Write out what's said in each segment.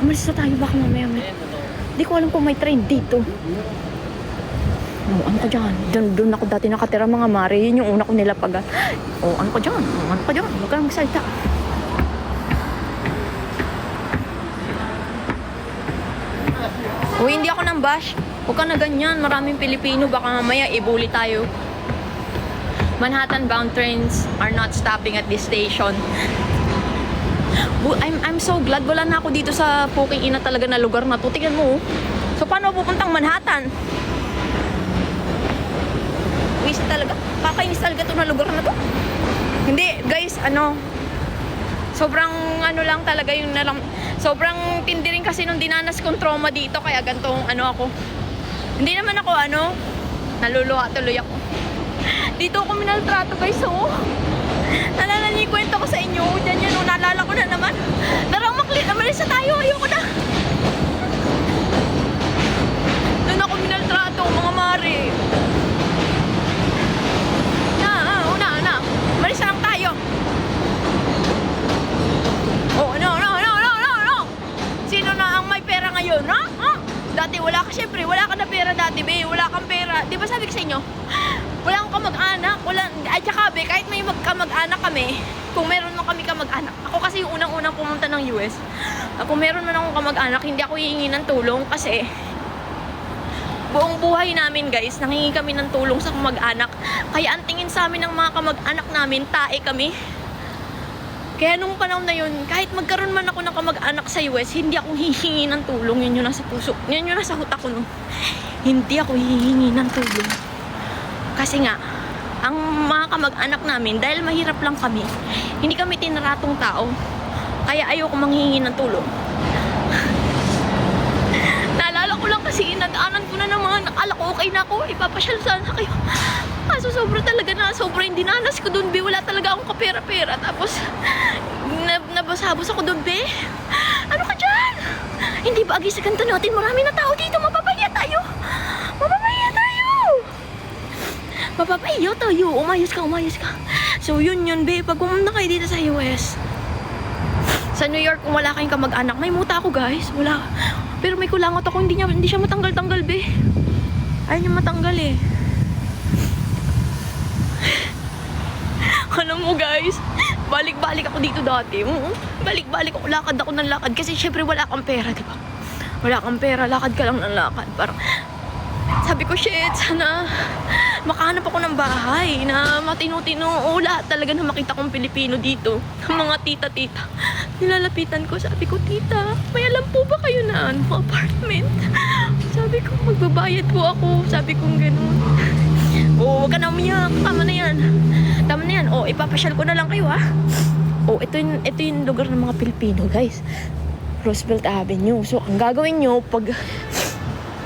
Umalis na tayo, baka mamaya may... Di ko alam kung may train dito. Oh, ano ka dyan? Doon ako dati nakatira, mga mare. Yun yung una ko nilapagan. Oh, ano ka dyan? Oh, ano ka dyan? Huwag ka nang magsalita. Oh, hindi ako nang bash. Huwag ka na ganyan. Maraming Pilipino. Baka mamaya ibuli tayo. Manhattan-bound trains are not stopping at this station. I'm so glad wala na ako dito sa puking ina talaga na lugar na to. Tingnan mo. So, paano pupuntang Manhattan? Wisit talaga. Kakainis talaga to na lugar na to. Hindi, guys, sobrang lang talaga yung sobrang tindi rin kasi nung dinanas kong trauma dito. Kaya gantong ako. Hindi naman ako naluluha tuloy ako. Dito ako minaltrato, guys, oh. Nalala niyo yung kwento ko sa inyo. Diyan yun, naalala ko na naman. Darang malis na tayo, ayoko na. Doon ako minaltrato, mga mare. Una. Malis na lang tayo. Oh, no. Sino na ang may pera ngayon, ha? Dati wala ka, syempre, wala ka na pera dati, be. Wala kang pera. Di ba sabi ko sa inyo? Wala akong kamag-anak. At saka, be, kahit may kamag-anak kami, kung meron man kami kamag-anak. Ako kasi yung unang-unang pumunta ng US. Kung meron man akong kamag-anak, hindi ako hihingi ng tulong kasi buong buhay namin, guys, nanghingi kami ng tulong sa kamag-anak. Kaya ang tingin sa amin ng mga kamag-anak namin, tae kami. Kaya nung panahon na yun, kahit magkaroon man ako ng kamag-anak sa US, hindi ako hihingi ng tulong. Yun yung nasa puso. Yun yung nasa utak ko nun. Hindi ako hihingi ng tulong. Kasi nga, ang mga kamag-anak namin, dahil mahirap lang kami, hindi kami tinaratong tao. Kaya ayoko manghihingi ng tulong. Naalala ko lang kasi, nag-anan ko na naman. Akala ko okay na ako, ipapasyal sana kayo. Kaso sobra talaga na, sobra yung dinanas ko dun, be. Wala talaga akong kapera-pera. Tapos, nabasabos ako dun, be. Ano ka dyan? Hindi ba agi sa ganito natin? Marami na tao dito. Mapapaya tayo. Umayos ka. So, yun, be. Pag pumunta kayo dito sa US, sa New York, kung wala kayong kamag-anak, may muta ako, guys. Wala. Pero may kulangot ako. Hindi siya matanggal-tanggal, be. Ayaw niya matanggal, eh. Alam mo, guys, balik-balik ako dito dati. Balik-balik ako, lakad ako ng lakad. Kasi syempre wala kang pera, diba? Wala kang pera, lakad ka lang ng lakad. Parang, sabi ko, shit, sana makahanap ako ng bahay na matino-tino. O lahat talaga na makita kong Pilipino dito. Mga tita-tita. Nilalapitan ko, sabi ko, tita, may alam po ba kayo na apartment? Sabi ko, magbabayad po ako. Sabi ko, ganun. Oh, wag ka na umiyak. Tama na yan. Oh, ipapasyal ko na lang kayo, ha? Oh, ito yung lugar ng mga Pilipino, guys. Roosevelt Avenue. So, ang gagawin nyo,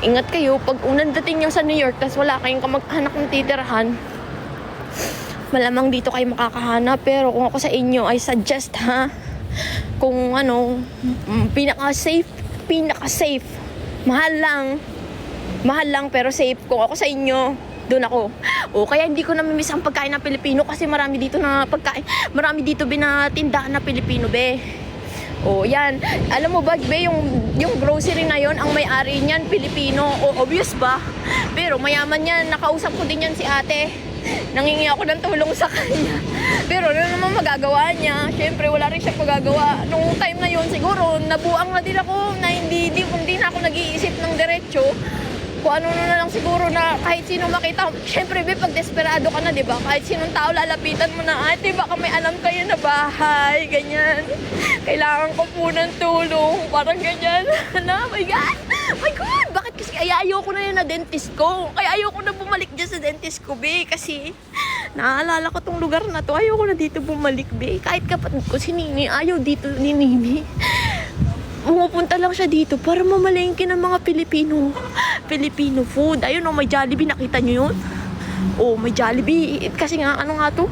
ingat kayo, pag unang dating nyo sa New York, tas wala kayong kamag-anak ng titirahan, malamang dito kayo makakahanap. Pero kung ako sa inyo, I suggest, ha? Kung pinaka-safe. Mahal lang, pero safe. Kung ako sa inyo, doon ako. O, kaya hindi ko namimiss ang pagkain ng Pilipino kasi marami dito na pagkain. Marami dito binatindahan na Pilipino, be. O, yan. Alam mo ba, be, yung grocery na yon, ang may-ari niyan, Pilipino. O, obvious ba? Pero mayaman yan. Nakausap ko din yan si ate. Nangingi ako ng tulong sa kanya. Pero ano naman magagawa niya? Siyempre, wala rin siyang magagawa. Nung time na yon, siguro, nabuang na din ako na hindi na ako nag-iisip ng diretso. Kung ano na lang siguro na kahit sino makita. Siyempre, be, pag desperado ka na, diba? Kahit sinong tao lalapitan mo na, ate, baka may alam kayo na bahay, ganyan. Kailangan ko po ng tulong. Parang ganyan. My God! Bakit kasi ayoko na yun na dentist ko? Kaya ayoko na bumalik dyan sa dentist ko, be. Kasi naalala ko tong lugar na to. Ayoko na dito bumalik, be. Kahit kapatid ko si Nini, ayaw dito ni Nini. Pumupunta lang siya dito para mamalengke ng mga Filipino food. Ayun, may Jollibee. Nakita nyo yun? Oh, may Jollibee. Kasi nga, to?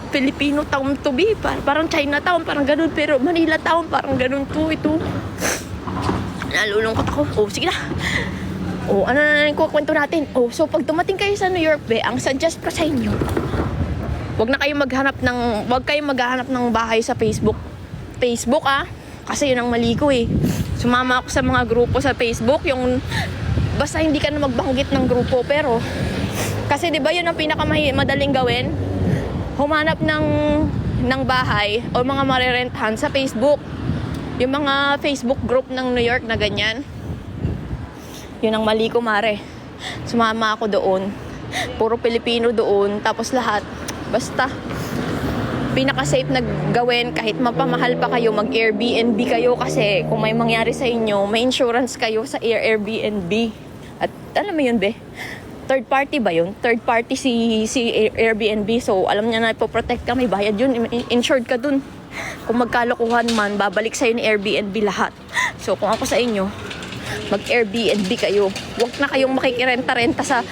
Filipino town to be. Parang Chinatown, parang ganun. Pero Manila town, parang ganun to. Ito. Nalulungkot ako. Oh, sige na. Oh, ano na kwento natin? Oh, so pag dumating kayo sa New York, be, ang suggest ko sa inyo, wag kayong maghanap ng bahay sa Facebook. Kasi yun ang mali ko eh. Sumama ako sa mga grupo sa Facebook, yung basta hindi ka na magbanggit ng grupo, pero kasi 'di ba yun ang pinakamadaling gawin? Humanap ng bahay o mga marerentahan sa Facebook. Yung mga Facebook group ng New York na ganyan. Yun ang mali ko, mare. Sumama ako doon. Puro Pilipino doon. Tapos lahat. Basta. Pinaka-safe na gawin. Kahit mapamahal pa kayo, mag-Airbnb kayo. Kasi kung may mangyari sa inyo, may insurance kayo sa Airbnb. At alam mo yun, be? Third party ba yun? Third party si Airbnb. So, alam niya na ipoprotect ka. May bayad yun. Insured ka dun. Kung magkalokohan man, babalik sa'yo ni Airbnb lahat. So, kung ako sa inyo, mag-Airbnb kayo. Huwag na kayong makikirenta-renta sa,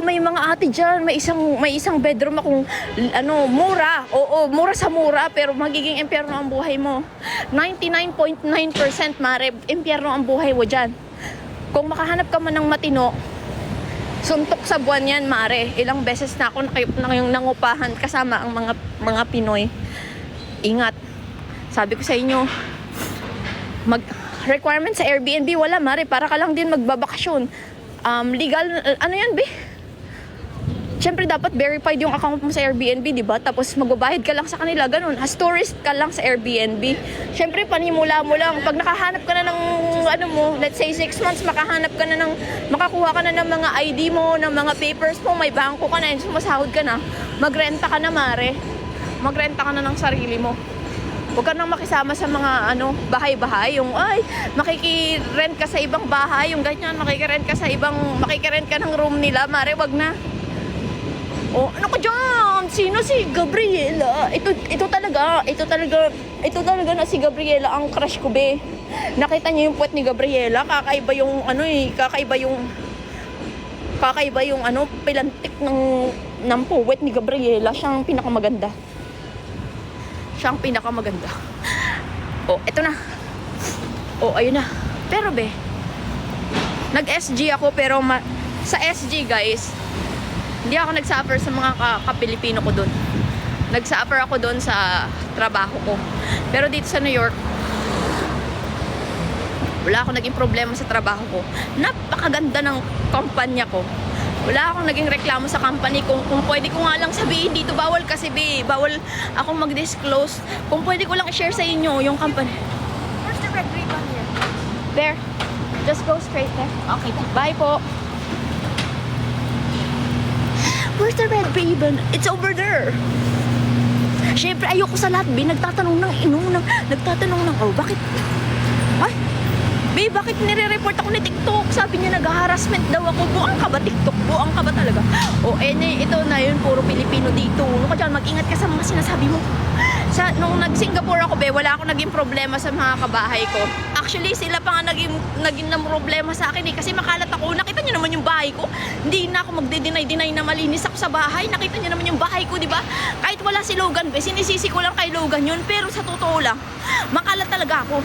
may mga ate dyan, may isang bedroom akong, mura. Oo, mura sa mura, pero magiging impyerno ang buhay mo. 99.9% mare, impyerno ang buhay mo dyan. Kung makahanap ka man ng matino, suntok sa buwan yan, mare. Ilang beses na ako nangupahan kasama ang mga Pinoy. Ingat. Sabi ko sa inyo, requirement sa Airbnb, wala, mare. Para ka lang din magbabakasyon. Legal, ano yan, be? Siyempre, dapat verified yung account mo sa Airbnb, di ba? Tapos, magbabayad ka lang sa kanila, ganun. As tourist ka lang sa Airbnb. Siyempre, panimula mo lang. Pag nakahanap ka na ng, let's say 6 months, makakuha ka na ng mga ID mo, ng mga papers mo, may bangko ka na, sumasahod ka na, magrenta ka na, mare. Magrenta ka na ng sarili mo. Huwag ka nang makisama sa mga bahay-bahay. Yung makikirent ka sa ibang bahay, yung ganyan, makikirent ka ng room nila, mare, wag na. Ano ka dyan? Sino si Gabriela? Ito talaga na si Gabriela ang crush ko, be. Nakita niyo yung puwet ni Gabriela? Kakaiba yung pilantik ng puwet ni Gabriela. Siya ang pinakamaganda. Eto na. Ayun na. Pero be, nag-SG ako, pero sa SG, guys, hindi ako nag-suffer sa mga ka-Pilipino ko dun. Nag-suffer ako dun sa trabaho ko. Pero dito sa New York, wala akong naging problema sa trabaho ko. Napakaganda ng kumpanya ko. Wala akong naging reklamo sa company. Kung pwede ko nga lang sabihin dito, bawal kasi, bawal akong mag-disclose. Kung pwede ko lang i-share sa inyo yung company. Where's the red ribbon here? There. Just go straight there. Okay, then. Bye po. Where's the red ribbon? It's over there. Siyempre, ayoko sa lahat, nagtatanong ng, bakit? Ay, bakit nire-report ako ni TikTok? Sabi niya, nag-harassment daw ako. Buang ka ba, TikTok? Buang ka ba talaga? Ito na yun, puro Pilipino dito. Mag-ingat ka sa mga sinasabi mo. Nung nag-Singapore ako, wala akong naging problema sa mga kabahay ko. Actually, sila pa nga naging na problema sa akin kasi makalat ako. Nakita niyo naman yung bahay ko. Hindi na ako magde-deny na malinis ako sa bahay. Nakita niyo naman yung bahay ko, di ba? Kahit wala si Logan, sinisisi ko lang kay Logan yun. Pero sa totoo lang, makalat talaga ako.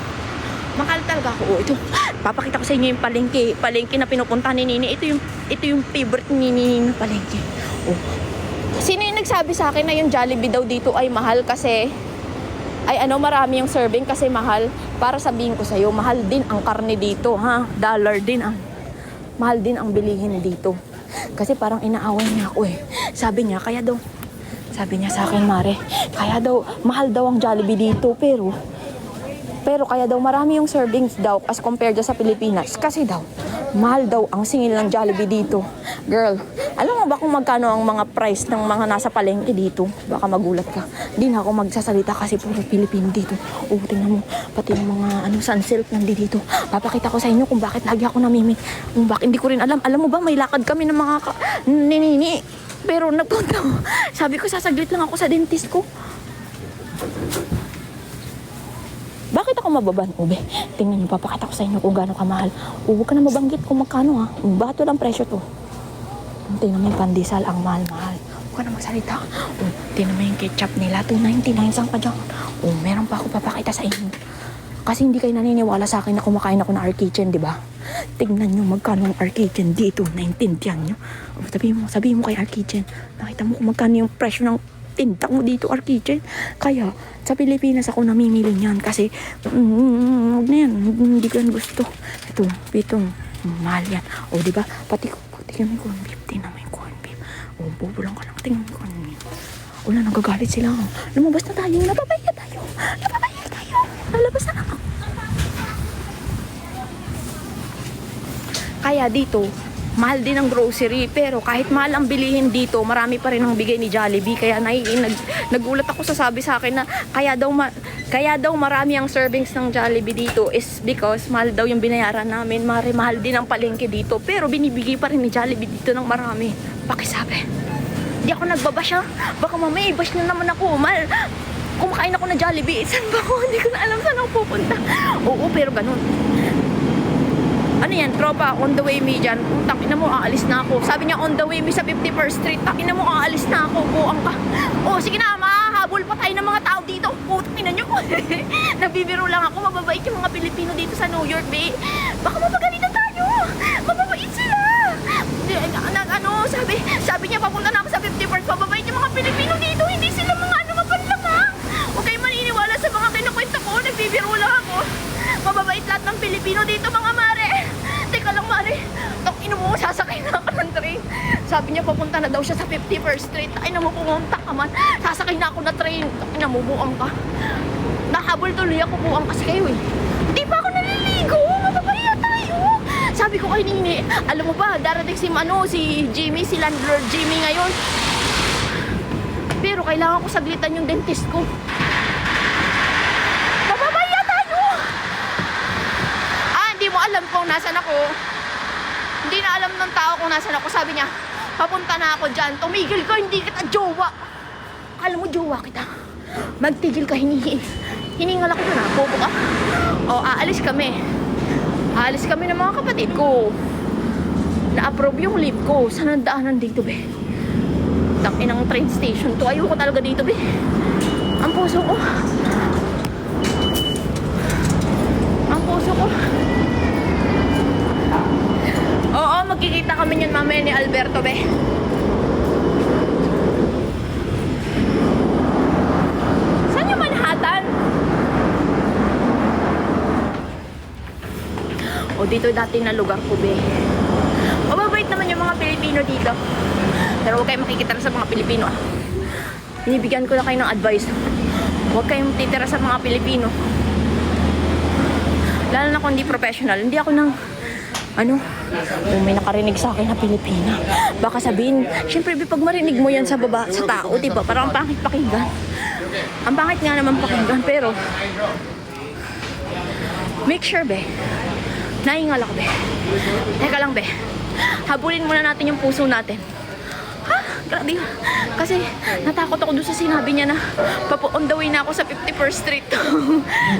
Ito, papakita ko sa inyo yung palengke na pinupunta ni Nini. Ito yung favorite ni Nini na palengke. Sino yung nagsabi sa akin na yung Jollibee daw dito ay mahal kasi marami yung serving kasi mahal? Para sabihin ko sa'yo, mahal din ang karne dito, ha? Mahal din ang bilihin dito. Kasi parang inaaway niya ako eh. Sabi niya sa akin, mare, kaya daw, mahal daw ang Jollibee dito, pero kaya daw marami yung servings daw as compared sa Pilipinas. Kasi daw, mahal daw ang singil ng Jollibee dito. Girl, alam mo ba kung magkano ang mga price ng mga nasa palengke dito? Baka magulat ka. Di na ako magsasalita kasi puro Pilipino dito. Tingnan mo, pati yung mga sunsilk nandito. Papakita ko sa inyo kung bakit lagi ako namimik. Kung bakit, hindi ko rin alam. Alam mo ba, may lakad kami ng mga ninini. Pero nagpunta ko. Sabi ko, sasaglit lang ako sa dentist ko. Bakit ako mababan, ube? Tingnan niyo, papakita ko sa inyo kung gaano kamahal. Huwag ka na mabanggit kung magkano, ha? Bakit walang presyo to? Tingnan mo yung pandesal, ang mahal-mahal. Huwag ka na magsalita. Tingnan mo yung ketchup nila, $2.99. Saan ka dyan? Meron pa ako papakita sa inyo. Kasi hindi kayo naniniwala sa akin na kumakain ako ng our kitchen, di ba? Tingnan nyo magkano ang our kitchen dito. Naintindihan nyo? Sabihin mo kay our kitchen. Nakita mo kung magkano yung presyo ng tinta mo dito, our kitchen. Kaya, sa Pilipinas ako namimili niyan kasi, huwag na yan, hindi ko yan gusto. Ito, mahal yan. O, diba? Pati kami corn beef, tingnan mo yung corn beef. O, bobo lang ka lang, tingnan mo yung corn beef. Wala, nagagalit sila. Lumabas na tayo, napapaya tayo. Lalabas na ako. Kaya dito, mahal din ang grocery, pero kahit mahal ang bilihin dito, marami pa rin ang bigay ni Jollibee. Kaya nagulat ako sa sabi sa akin na kaya daw marami ang servings ng Jollibee dito is because mahal daw yung binayaran namin. Mahal din ang palengke dito, pero binibigay pa rin ni Jollibee dito ng marami. Pakisabi. Hindi ako nagbabash ha. Baka mamaya i-bash na naman ako. Kumakain ako ng Jollibee. Saan ba ako? Hindi ko na alam saan ako pupunta. Oo, pero ganun. Ano yan, tropa, on the way me dyan. Takina mo, aalis na ako. Sabi niya, on the way me sa 51st Street. Takina mo, aalis na ako. Buang ka. Oh, sige na, mahahabol pa tayo ng mga tao dito. Takina nyo. Nagbibiro lang ako. Mababait yung mga Pilipino dito sa New York, babe. Baka mapagalitan tayo. Mababait sila. Sabi niya, papunta na ako sa 51st. Mababait yung mga Pilipino dito. Hindi sila mga mapanlamang. Huwag kayo maniniwala sa mga kinukwento ko. Nagbibiro lang ako. Mababait lahat ng Pilipino dito, mga mare. Teka lang, mare. Ino mo, sasakay na ako ng train. Sabi niya, papunta na daw siya sa 51st Street. Ino mo, pumunta ka man. Sasakay na ako na train. Ino mo, buang ka. Nahabol tuloy ako, buang kasi kayo eh. Hindi pa ako naliligo. Mababaya tayo. Sabi ko kay Nini, alam mo ba, darating si Jimmy, si landlord Jimmy ngayon. Pero kailangan ko saglitan yung dentist ko. Alam kung nasan ako. Hindi na alam ng tao kung nasan ako. Sabi niya, papunta na ako dyan. Tumigil ka, hindi kita jowa. Alam mo, jowa kita. Magtigil ka, hiningal ako na. Bobo ka. O, aalis kami. Aalis kami ng mga kapatid ko. Na-approve yung leave ko. Saan ang daanan dito, be? Takinang train station to. Ayoko talaga dito, be. Ang puso ko. Oo, magkikita kami niyan mamaya ni Alberto, be. Saan yung Manhattan? O, dito dati na lugar ko, be. Mababait naman yung mga Pilipino dito. Pero huwag kayong makikita sa mga Pilipino, ah. Binibigyan ko na kayo ng advice. Huwag kayong titira sa mga Pilipino. Lalo na kung hindi professional. Hindi ako ng kung may nakarinig sa akin na Pilipina, baka sabihin, syempre pag marinig mo yan sa baba, sa tao, diba? Parang ang pangit pakinggan. Ang pangit nga naman pakinggan, pero make sure, be. Nahingal ako, be. Teka lang, be. Habulin muna natin yung puso natin. Grabe. Kasi natakot ako doon sa sinabi niya na on the way na ako sa 51st Street.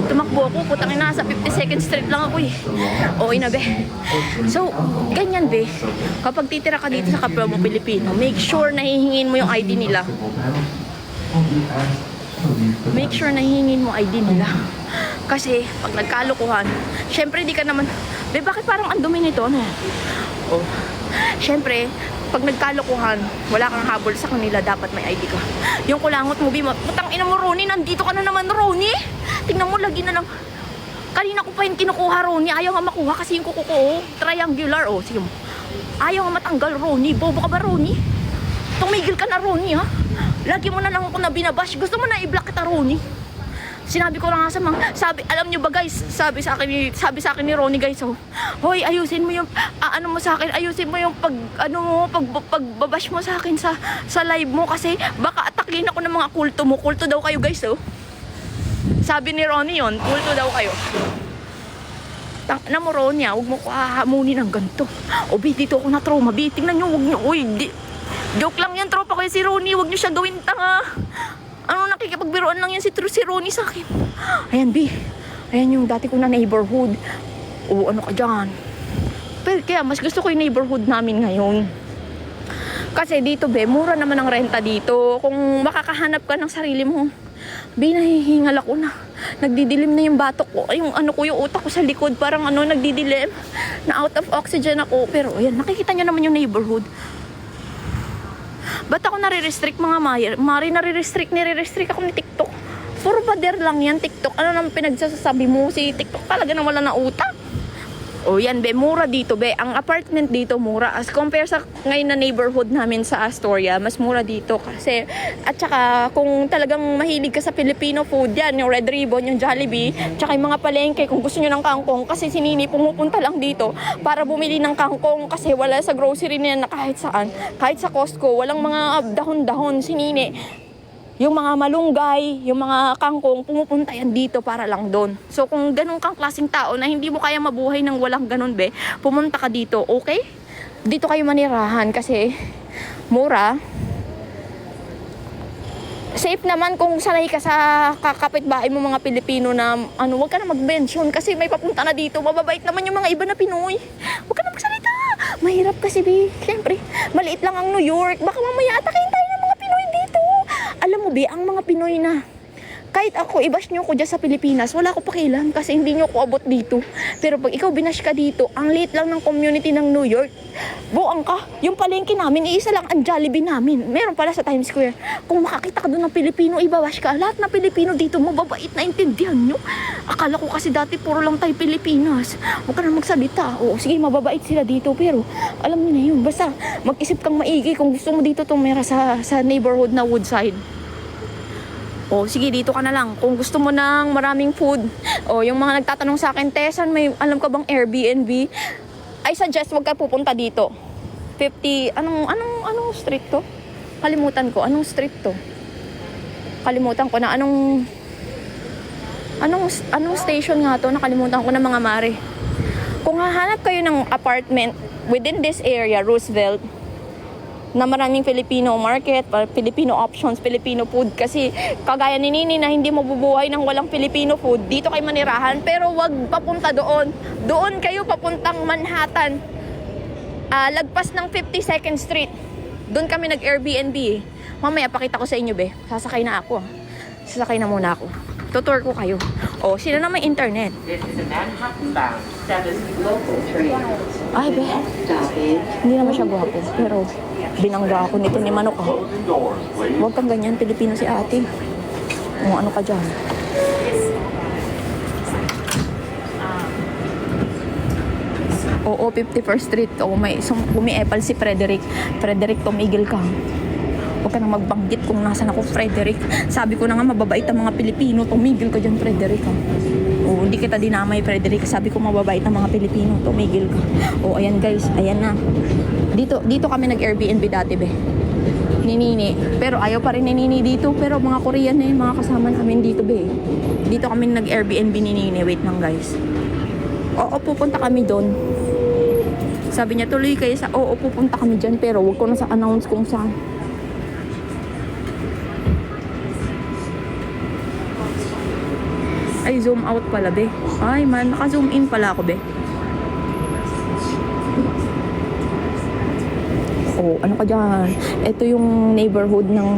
Tumakbo ako, putangin na, sa 52nd Street lang ako eh. Okay na, be. So, ganyan, be. Kapag titira ka dito sa kapwa mo Pilipino, make sure na hihingin mo yung ID nila. Make sure na hihingin mo ID nila. Kasi, pag nagkalukuhan, syempre di ka naman, be, bakit parang ang dumi nito? Ano yan? Oh. Syempre, pag nagkalokohan, wala kang habol sa kanila, dapat may ID ka. Yung kulangot mo, putang ina mo, Ronnie, nandito ka na naman, Ronnie. Tingnan mo, lagi na lang. Kanina ko pa yung kinukuha, Ronnie. Ayaw nga makuha kasi yung kuko ko, triangular. Oh, sige mo. Ayaw nga matanggal, Ronnie. Bobo ka ba, Ronnie? Tumigil ka na, Ronnie, ha? Lagi mo na lang ako na binabash. Gusto mo na i-block kita, Ronnie? Sinabi ko lang nga sa mga, alam nyo ba guys, sabi sa akin ni Ronnie guys, oh, hoy, ayusin mo yung, ayusin mo yung pagbabash mo sa akin sa live mo kasi baka atakin ako ng mga kulto mo. Kulto daw kayo guys, oh. Sabi ni Ronnie yon, kulto daw kayo. Tangina mo, Ronnie, huwag mo ko hahamunin ng ganito. O, dito ako na trauma, tingnan nyo, huwag nyo, joke lang yan, tropa kayo si Ronnie, huwag nyo siya gawin tanga. Nakikipagbiruan lang yan si Ronnie sa akin. Ayan, B. Ayan yung dati ko na neighborhood. O, ano ka dyan? Pero kaya, mas gusto ko yung neighborhood namin ngayon. Kasi dito, be, mura naman ang renta dito. Kung makakahanap ka ng sarili mo, be, nahihingal ako na. Nagdidilim na yung batok ko. Yung yung utak ko sa likod, parang nagdidilim. Na out of oxygen ako. Pero, ayan, nakikita nyo naman yung neighborhood. Ba't ako nare-restrict mga Mari, nire-restrict ako ni TikTok. Puro bader lang yan, TikTok. Ano nang pinagsasabi mo? Si TikTok talaga na wala na utak. O yan, be, mura dito, be. Ang apartment dito, mura. As compare sa ngayon na neighborhood namin sa Astoria, mas mura dito. Kasi, at saka, kung talagang mahilig ka sa Filipino food, yan, yung Red Ribbon, yung Jollibee, tsaka yung mga palengke, kung gusto nyo ng kangkong, kasi si Nini pumupunta lang dito para bumili ng kangkong, kasi wala sa grocery na kahit saan. Kahit sa Costco, walang mga dahon-dahon si Nini. Yung mga malunggay, yung mga kangkong, pumupunta yan dito para lang doon. So kung ganun kang klaseng tao na hindi mo kaya mabuhay ng walang ganun, be, pumunta ka dito, okay? Dito kayo manirahan kasi mura. Safe naman kung sanay ka sa kakapitbahay mo mga Pilipino na wag ka na mag-mention kasi may papunta na dito. Mababait naman yung mga iba na Pinoy. Wag ka na magsalita. Mahirap kasi, be. Siyempre, maliit lang ang New York. Baka mamaya atakin tayo ng mga Pinoy dito. Alam mo, be, ang mga Pinoy na kahit ako, i-bash nyo ko dyan sa Pilipinas, wala ko pakialam kasi hindi nyo ko abot dito. Pero pag ikaw binash ka dito, ang liit lang ng community ng New York. Buang ka. Yung palengke namin, iisa lang ang Jollibee namin. Meron pala sa Times Square. Kung makakita ka doon ng Pilipino, ibabash ka. Lahat na Pilipino dito, mababait na intindihan nyo. Akala ko kasi dati puro lang tayo Pilipinas. Huwag ka na magsalita. Oo, sige, mababait sila dito. Pero alam niyo na yun. Basta mag-isip kang maigi kung gusto mo dito tumira sa neighborhood na Woodside. O, sige, dito ka na lang. Kung gusto mo ng maraming food, o yung mga nagtatanong sa akin, Tessan, may alam ka bang Airbnb? I suggest wag ka pupunta dito. 50, anong street to? Kalimutan ko, anong street to? Kalimutan ko na, anong station nga to? Nakalimutan ko na mga mare. Kung hahanap kayo ng apartment within this area, Roosevelt, na maraming Filipino market, Filipino options, Filipino food. Kasi kagaya ni Nini na hindi mabubuhay ng walang Filipino food, dito kayo manirahan. Pero wag papunta doon. Doon kayo papuntang Manhattan. Lagpas ng 52nd Street. Doon kami nag-Airbnb. Mamaya pakita ko sa inyo, be. Sasakay na ako. Sasakay na muna ako. Tutur ko kayo. O, sila na may internet. This is a Manhattan-bound 7 local train. Ay, be. Hindi naman siya gwapo. Pero binangga ako nito ni Manok. Huwag kang ganyan, Pilipino si ate. O, ano ka dyan? Oo, 51st Street. O, may epal si Frederick. Frederick, tumigil ka. Huwag ka nang magbanggit kung nasan ako, Frederick. Sabi ko na nga, mababait ang mga Pilipino. Tumigil ka dyan, Frederick. O, hindi kita dinamay, Frederick. Sabi ko, mababait ang mga Pilipino. Tumigil ka. O, ayan guys. Ayan na. Dito kami nag-Airbnb dati, be. Ni Nini. Pero ayaw pa rin ni Nini dito. Pero mga Korean na yun, mga kasama namin dito, be. Dito kami nag-Airbnb ni Nini. Wait lang, guys. Oo, pupunta kami doon. Sabi niya, tuloy kayo sa... Oo, pupunta kami dyan. Pero wag ko na sa announce kung saan. Ay, zoom out pala, be. Ay, man. Naka-zoom in pala ako, be. Oh, ano ka dyan? Ito yung neighborhood ng...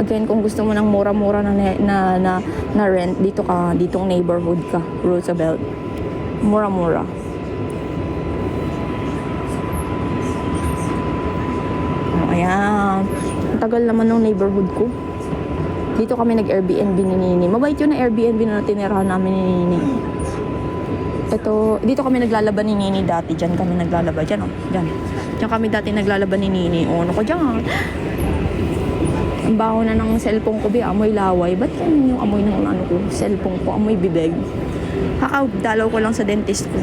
Again, kung gusto mo ng mura-mura na rent, dito ka. Ditong neighborhood ka. Roosevelt. Mura-mura. Oh, ayan. Ang tagal naman ng neighborhood ko. Dito kami nag-Airbnb ni Nini. Mabait yun na Airbnb na tinirahan namin ni Nini. Ito, dito kami naglalaban ni Nini dati. Diyan kami naglalaba. Diyan, oh. Diyan. Diyan kami dati naglalaban ni Nini. O, ano ko dyan? Ang baho na ng cellphone ko, be. Amoy laway. Ba't yan yung amoy ng cellphone ko? Amoy bibig. Dalaw ko lang sa dentist ko.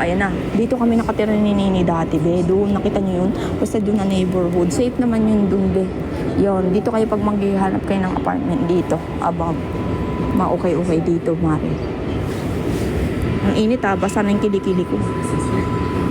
Ayan na. Dito kami nakatira ni Nini dati, be. Doon, nakita niyo yun? Basta doon na neighborhood. Safe naman yun doon, be. Yun. Dito kayo pag maghihanap kayo ng apartment dito. Above. Ma-okay dito, mare. Ang init, ha. Basta na yung kilikili ko.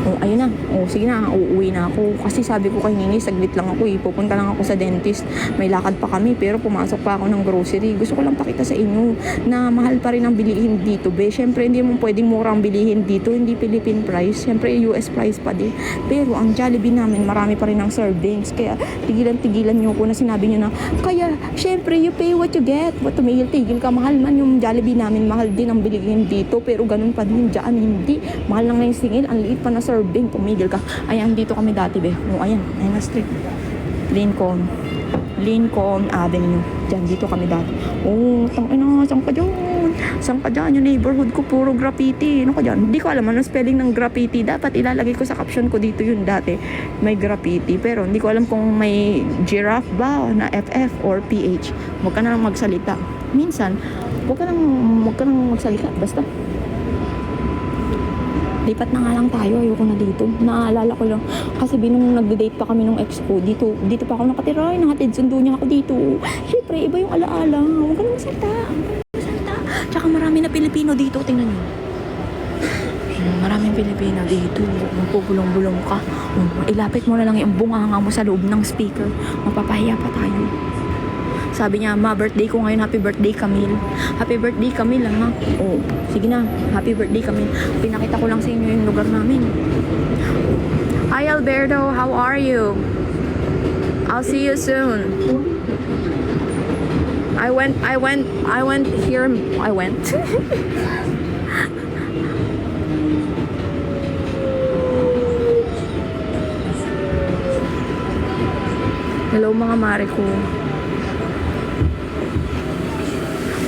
Oh, ayun na. Oh, sige na, uuwi na ako. Kasi sabi ko kay Nini, saglit lang ako eh. Pupunta lang ako sa dentist. May lakad pa kami, pero pumasok pa ako ng grocery. Gusto ko lang pakita sa inyo na mahal pa rin ang bilihin dito, be. Siyempre, hindi mo pwedeng murang bilihin dito. Hindi Philippine price. Siyempre, US price pa din. Pero ang Jollibee namin, marami pa rin ang servings. Kaya, tigilan-tigilan nyo ko na sinabi nyo na, kaya, siyempre, you pay what you get. What tumigil-tigil ka. Mahal man yung Jollibee namin. Mahal din ang bilihin dito. Pero ganun pa din dyan. Hindi. Mahal lang na yung singil. Ang liit pa na serving, tumigil ka. Ayan, dito kami dati, be. O, ayan na street. Lincoln Avenue. Diyan, dito kami dati. Oh, tangina, saan ka dyan? Saan ka dyan? Yung neighborhood ko, puro graffiti. Ano ka dyan? Hindi ko alam ano spelling ng graffiti. Dapat ilalagay ko sa caption ko dito yun dati. May graffiti. Pero hindi ko alam kung may giraffe ba na FF or PH. Huwag ka na lang magsalita. Minsan, huwag ka nang magsalita. Basta. Lipat na nga lang tayo, ayoko na dito. Naaalala ko lang, kasi nung nagde-date pa kami nung ex ko, dito pa ako nakatira, nahatid sundo niya ako dito. Siyempre, iba yung alaala. Huwag ka na magsalita. Tsaka marami na Pilipino dito, tingnan niyo. Maraming Pilipino dito. Magpupulong-bulong ka. Ilapit mo na lang yung bunganga mo sa loob ng speaker. Mapapahiya pa tayo. Sabi niya, ma, birthday ko ngayon. Happy birthday, Camille. Happy birthday, Camille, ha? Oh, sige na. Happy birthday, Camille. Pinakita ko lang sa inyo yung lugar namin. Hi, Alberto. How are you? I'll see you soon. I went here. Hello, mga mare ko.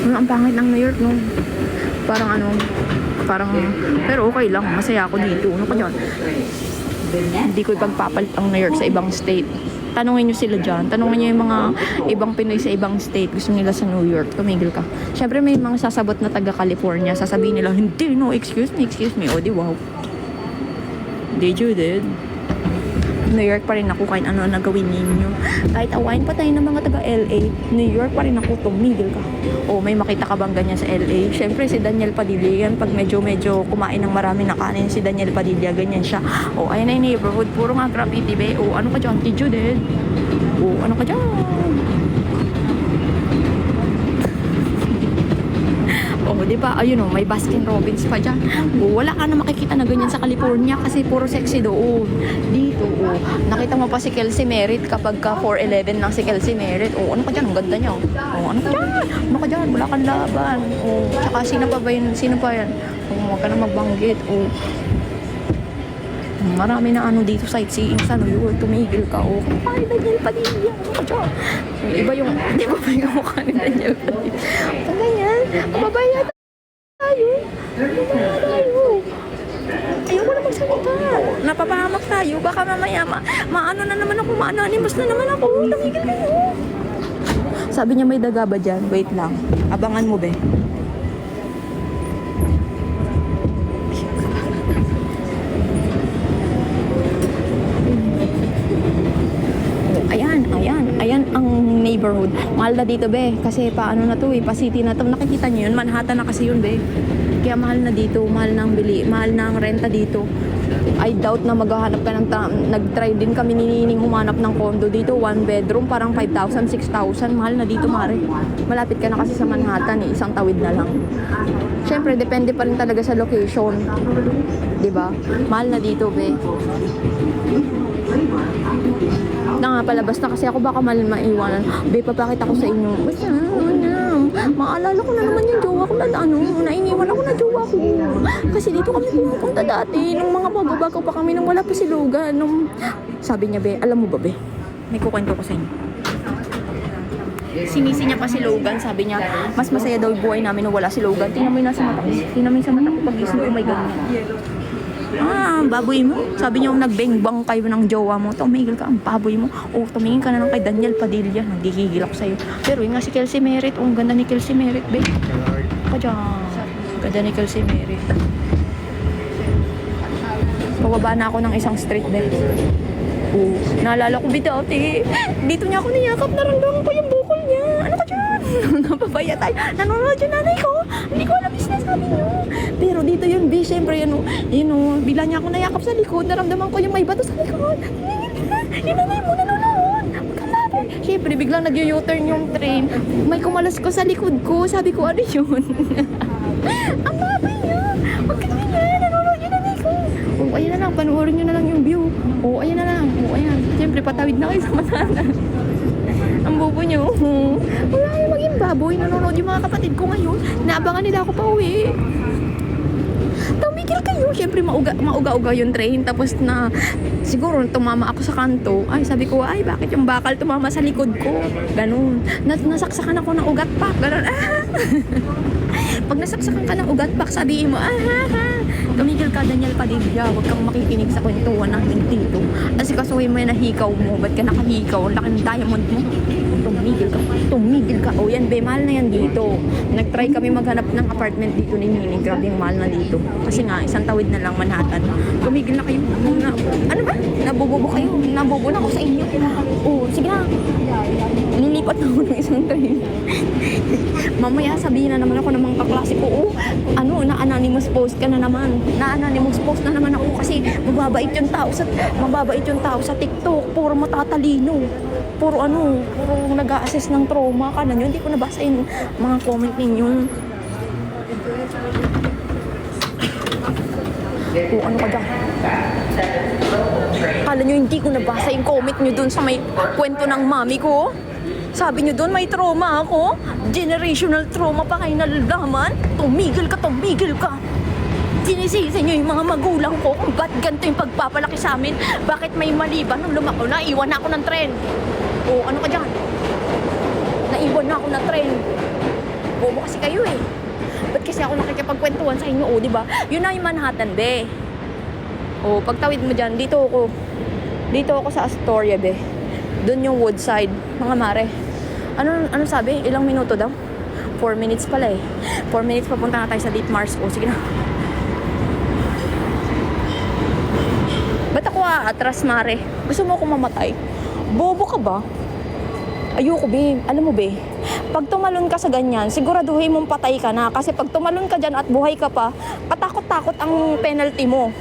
Ang pangit ng New York, no? Pero okay lang, masaya ako dito. Ano ka dyan? Hindi ko ipagpapalit ang New York sa ibang state. Tanungin nyo sila dyan. Tanungin nyo yung mga ibang Pinoy sa ibang state. Gusto nila sa New York. Tumigil ka. Siyempre may mga sasabot na taga California. Sasabihin nila, hindi, no, excuse me. O, di wow. Did you did? New York pa rin ako kahit ano na gawin ninyo. Kahit awain pa tayo ng mga taga LA, New York pa rin ako, tumigil ka. O may makita ka bang ganyan sa LA? Syempre si Daniel Padilla yan, pag medyo kumain ng marami na kanin, si Daniel Padilla, ganyan siya. O ayun na yung neighborhood, puro nga graffiti, be. O ano ka dyan, Auntie Judith? O ano ka dyan? O, di ba? Ayun o, may Baskin Robbins pa dyan. O, wala ka na makikita na ganyan sa California kasi puro sexy doon. Dito, o. Nakita mo pa si Kelsey Merritt kapag ka 4'11 lang si Kelsey Merritt. O, ano ka dyan? Ang ganda niya. O, ano ka dyan? Ano ka dyan? Wala kang laban. O, tsaka sino pa ba yun? Sino pa yan? O, huwag ka na magbanggit. O, marami na ano dito sightseeing sa New York. Tumigil ka. O, ay, Daniel Padilla. Ano ka dyan? Iba yung, di ba ba yung mukha ni Daniel Padilla? Ang ganyan. Mababaya tayo. Ayoko na magsalita. Napapahamak tayo. Baka mamaya, maano na naman ako, ma-anonymous na naman ako. Tumigil kayo. Sabi niya may daga ba dyan? Wait lang. Abangan mo, be. Ayan ang neighborhood. Mahal na dito, be. Kasi paano na to eh, pa city na to. Nakikita niyo yun, Manhattan na kasi yun, be. Kaya mahal na dito, mahal na ang renta dito. I doubt na maghahanap ka ng nag-try din kami ni Nining humanap ng condo dito, 1 bedroom, parang 5,000, 6,000. Mahal na dito, mare. Malapit ka na kasi sa Manhattan eh, isang tawid na lang. Syempre, depende pa rin talaga sa location. 'Di ba? Mahal na dito, be. Palabas na kasi ako, baka maiwanan. Be, papakita ko sa inyo. Maalala ko na naman yung jowa ko na nainiwan ako na jowa ko. Kasi dito kami pumupunta dati. Nung mga bago-bago pa kami, nung wala pa si Logan. Sabi niya, be, alam mo ba, be? May kukwento ko sa inyo. Sinisi niya pa si Logan. Sabi niya, mas masaya daw yung buhay namin nung wala si Logan. Tingnan mo yung nasa mata ko. Tingnan mo yung sa mata ko pag-isip ko, may ganyan. Baboy mo. Sabi niya, nagbengbang kayo ng jowa mo. Tumigil ka, ang baboy mo. O, tumingin ka na lang kay Daniel Padilla. Nagigigil ako sa'yo. Pero yun nga si Kelsey Merritt. Ang ganda ni Kelsey Merritt, babe. Pa dyan. Ganda ni Kelsey Merritt. Pababa na ako ng isang street, babe. Naalala ko dati. Dito niya ako niyakap. Naramdaman ko yung bukol niya. Ano ka dyan? Napabaya tayo. Nanonood yung nanay ko. Hindi ko alam yung sinasabi niyo. Pero dito yun, B, syempre, bigla niya ako nayakap sa likod. Naramdaman ko yung may bato sa likod. Yung nanay mo nanonood. Huwag kang baboy. Syempre, biglang nag-u-turn yung train. May kumalas ko sa likod ko. Sabi ko, ano yun? Ang baboy niya. Huwag kang ganyan. Nanonood yung nanay ko. Oh, ayan na lang. Panoorin niyo na lang yung view. Oh, ayan na lang. Oh, ayan. Syempre, patawid na kayo sa matanan. Ang bobo niyo. Wala kayo maging baboy. Nanonood yung mga kapatid ko ngayon. Naabangan nila ako pa uwi. Tumigil kayo. Siyempre, mauga-uga yung train. Tapos na, siguro, tumama ako sa kanto. Ay, sabi ko, ay, bakit yung bakal tumama sa likod ko? Ganun. Nasaksakan ako ng ugat pa. Ganun. Pag nasaksakan ka ng ugat pa, sabihin mo, tumigil ka, Daniel Padilla. Huwag kang makikinig sa kwentuhan namin dito. Kasi kasuhin mo yung nahikaw mo. Ba't ka nakahikaw? Ang laki ng diamond mo. Tumigil ka. Tumigil ka. O yan, be, mahal na yan dito. Nag-try kami maghanap ng apartment dito ni Nini. Grabe yung mahal na dito. Kasi nga, isang tawid na lang Manhattan. Tumigil na kayo. Ano ba? Nabububo kayo. Nabubo na ako sa inyo. O, sige na. Lilipat na ako ng isang train. Mamaya sabihin na naman ako ng mga kaklase ko, na-anonymous post ka na naman. Na-anonymous post na naman ako kasi mababait yung tao sa TikTok. Puro matatalino. Puro nag-a-assess ng trauma ka na yun. Hindi ko nabasa yung mga comment ninyo. Ano ka dyan? Kala nyo hindi ko nabasa yung comment nyo dun sa may kwento ng mami ko? Sabi nyo doon, may trauma ako. Generational trauma pa kayo nalalaman. Tumigil ka. Sinisisi nyo yung mga magulang ko kung ba't ganito yung pagpapalaki sa amin. Bakit may mali ba nung lumako na? Iwan na ako ng tren. O, ano ka dyan? Naiwan na ako ng tren. Bobo kasi kayo eh. Ba't kasi ako nakikipagkwentuhan sa inyo? O, diba? Yun na yung Manhattan, be. O, pagtawid mo dyan, dito ako sa Astoria, be. Doon yung Woodside, mga mare. Ano sabi? Ilang minuto daw? 4 minutes pala eh. 4 minutes papunta na tayo sa Deep Mars. O, sige na. Ba't ako atras, mare? Gusto mo akong mamatay? Bobo ka ba? Ayoko, be. Alam mo, be, pag tumalon ka sa ganyan, siguraduhin mong patay ka na. Kasi pag tumalon ka dyan at buhay ka pa, katakot-takot ang penalty mo.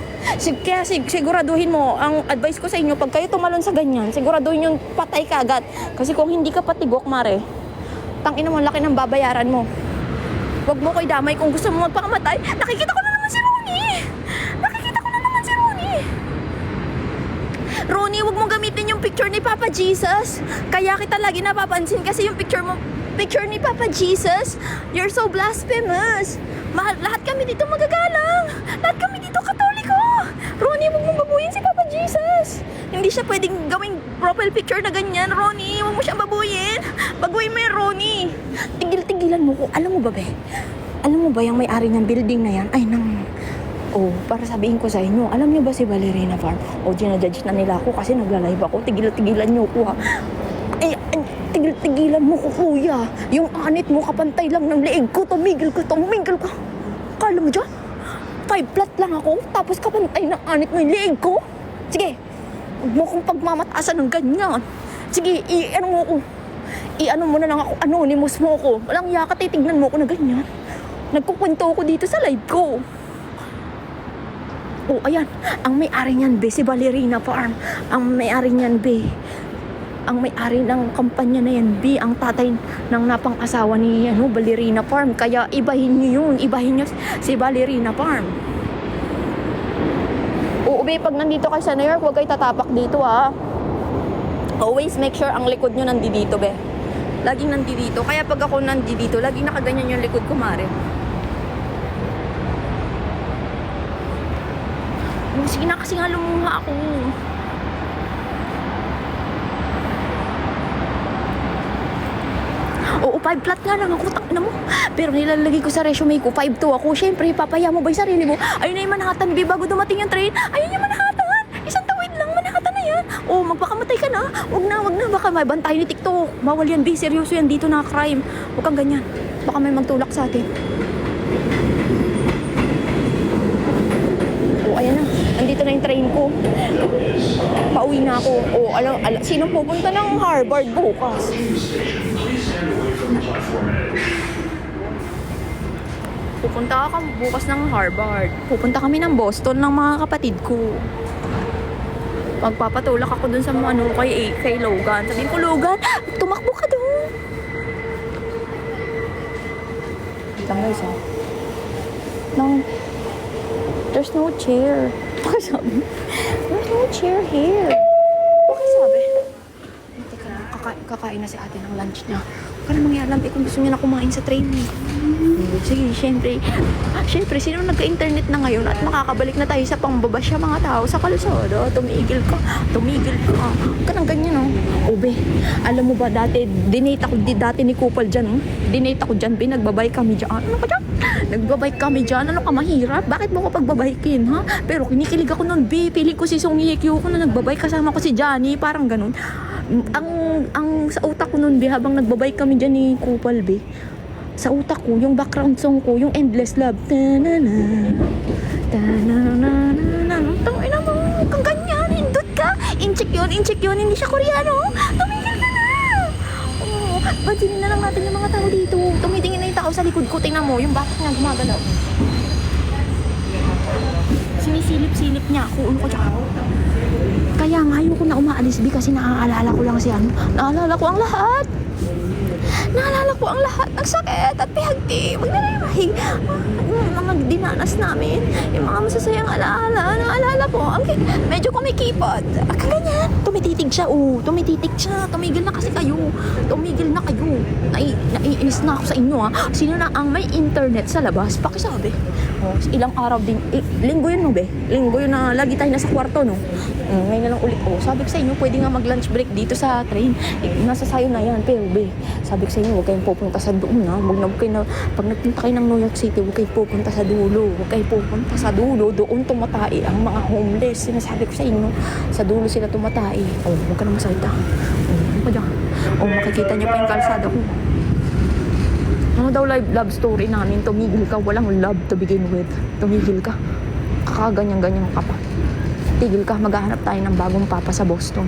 Kaya siguraduhin mo, ang advice ko sa inyo, pag kayo tumalon sa ganyan, siguraduhin yung patay ka agad. Kasi kung hindi ka patigok, mare, tangina mo, laki ng babayaran mo. Huwag mo ko'y damay kung gusto mo magpakamatay. Nakikita ko na naman si Ronnie. Ronnie, huwag mo gamitin yung picture ni Papa Jesus. Kaya kita lagi napapansin kasi yung picture ni Papa Jesus. You're so blasphemous. Lahat kami dito magagalang. Lahat kami dito katoliko. Ronnie, huwag mong babuyin si Papa Jesus. Hindi siya pwedeng gawing profile picture na ganyan, Ronnie. Huwag mo siyang babuyin. Baguhin mo yan, Ronnie. Tigil-tigilan mo ko. Alam mo ba, be? Alam mo ba yung may-ari ng building na yan? Para sabihin ko sa inyo, alam niyo ba si Valerina Farm? Ginajudge na nila ako kasi nagla-live ako. Tigil-tigilan niyo ko, ha? Tigil-tigilan mo ko, kuya. Yung anit mo kapantay lang ng leeg ko. Tumigil ka. Kala mo dyan? 5 flat lang ako, tapos kapantay ng anit mo yung leeg ko? Sige, huwag mo kong pagmamataasan ng ganyan. Sige, i-ano mo na lang ako, anonymous mo ko. Walang yaka, titignan mo ko na ganyan. Nagkukwento ako dito sa live ko. Ayan, ang may-ari niyan, be, si Valerina Farm. Ang may-ari niyan, be. Ang may-ari ng kampanya na yan, B, ang tatay ng napang-asawa ni Valerina Farm. Kaya ibahin niyo si Valerina Farm. B, pag nandito kayo sa New York, huwag kayo tatapak dito, ha. Always make sure ang likod nyo nandito, be. Laging nandito. Kaya pag ako nandito, laging nakaganyan yung likod ko, mare. Sige na, kasi nga lumuha ako. Oo, 5 flat nga lang ako, tangina mo. Pero nilalagay ko sa resume ko, 5'2" ako. Syempre, papaya mo ba yung sarili mo? Ayun na yung Manhattan, be, bago dumating yung train. Ayun yung Manhattan. Isang tawid lang, Manhattan na yan. Magpakamatay ka na. Wag na. Baka may bantay ni TikTok. Bawal yan, be. Seryoso yan. Dito na crime. Huwag kang ganyan. Baka may magtulak sa atin. Ayan na. Andito na yung train ko. Pauwi na ako. O, sino pupunta ng Harvard bukas? Pupunta ka bukas ng Harvard. Pupunta kami ng Boston ng mga kapatid ko. Magpapatulak ako dun sa ano, kay Logan. Sabihin ko, Logan, tumakbo ka dun. Lang guys, ha? No. There's no chair. Bakit sabi? There's no chair here. Bakit sabi? Teka lang, kakain na si ate ng lunch niya. Para mangyalam, kung gusto niya na kumain sa train. Sige, syempre, sino nagka-internet na ngayon at makakabalik na tayo sa pangbabasya mga tao sa kalsada? Tumigil ka. Huwag ka nang ganyan, no? Ube, alam mo ba dati, dinate ako dati ni Kupal dyan, no? Dinate ako dyan, nagbabay kami dyan. Ano ka dyan? Nagbabay kami dyan. Ano ka mahirap? Bakit mo ko pagbabaykin, ha? Pero kinikilig ako nun, B. Pili ko si Song Hye Kyo ko na nagbabay kasama ko si Johnny. Parang ganun. Ang sa utak ko nun, B, habang nagbabay kami dyan ni Kupal, B, sa utak ko, yung background song ko, yung Endless Love. Ta-na-na, ta-na-na-na-na. Tangina mo, kang ganyan, hindot ka. Incheck yun, hindi siya Koreano. Tumigil ka na. Oh, badinin na lang natin yung mga tao dito. Tumitingin na yung tao sa likod ko. Tingnan mo, yung bakit nga gumagalaw. Sinisilip-silip niya ako. Ulo ko dyan. Kaya ngayon ko na umaalis, B, kasi naaalala ko lang si ano. Naalala ko ang lahat. Naalala ko ang lahat ng sakit at pihagti. Huwag na rin mahig. Yung mga dinanas namin, yung mga masasayang alaala. Naalala ko, medyo kumikipot. Kaganyan. Tumititig siya. Tumititig siya. Tumigil na kasi kayo. Tumigil na kayo. Naiinis na ako sa inyo, ha. Sino na ang may internet sa labas? Pakisabi. Ilang araw din. Linggo yun, no, be? Linggo yun na lagi tayo nasa kwarto, no? Ngayon na lang ulit. Sabi ko sa inyo, pwede nga mag-lunch break dito sa train. Nasa sayo na yan. Pero, be, sabi ko sa inyo, huwag kayong pupunta sa doon, ha? Pag nagpunta kayo ng New York City, huwag kayong pupunta sa dulo. Huwag kayong pupunta sa dulo. Doon tumatai ang mga homeless. Sinasabi ko sa inyo, sa dulo sila tumatai. Huwag ka na masalita. Ano pa dyan? Makikita niyo pa yung kalsada ko. Ano daw love story namin? Tumigil ka. Walang love to begin with. Tumigil ka. Kakaganyan-ganyan ka pa. Tigil ka. Maghahanap tayo ng bagong papa sa Boston.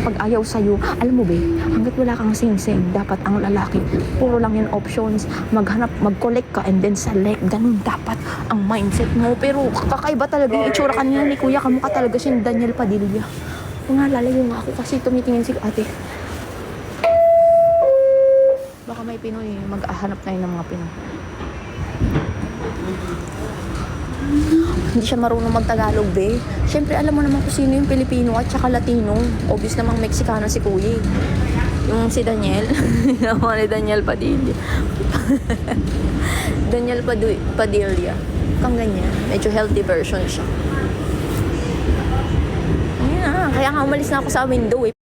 Pag ayaw sa'yo, alam mo ba, hanggat wala kang sing-sing, dapat ang lalaki, puro lang yung options, maghanap, mag-collect ka, and then select, ganun dapat ang mindset mo. Pero kakaiba talaga yung itsura kanina ni Kuya, kamukha talaga si Daniel Padilla. Kung nga, lalayo nga ako kasi tumitingin si ate. Baka may Pinoy, mag-ahanap tayo ng mga Pinoy. Hindi siya marunong mag-Tagalog, be. Siyempre, alam mo naman kung sino yung Pilipino at saka Latino. Obvious namang Mexicano si Kuya. Yung si Daniel. Naman ni Daniel Padilla. Daniel Padilla. Kang ganyan. Medyo healthy version siya. Ayan, kaya nga umalis na ako sa window, eh.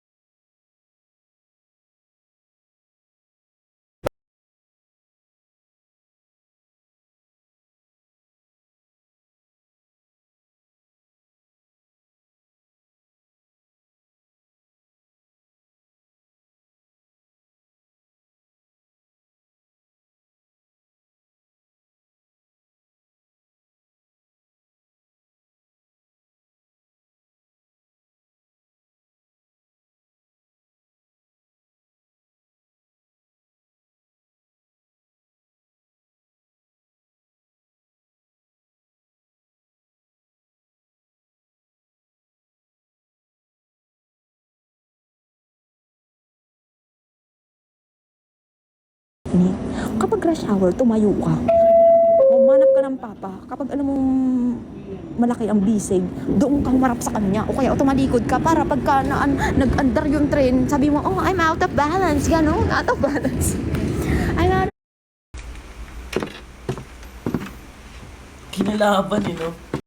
Kapag rush hour, tumayo ka. Humanap ka ng papa. Kapag alam mong malaki ang bisig, doon ka humarap sa kanya. O kaya tumalikod ka para pagka nag-andar yung train, sabi mo, oh, I'm out of balance. Ganon, out of balance. Kinalaban, no?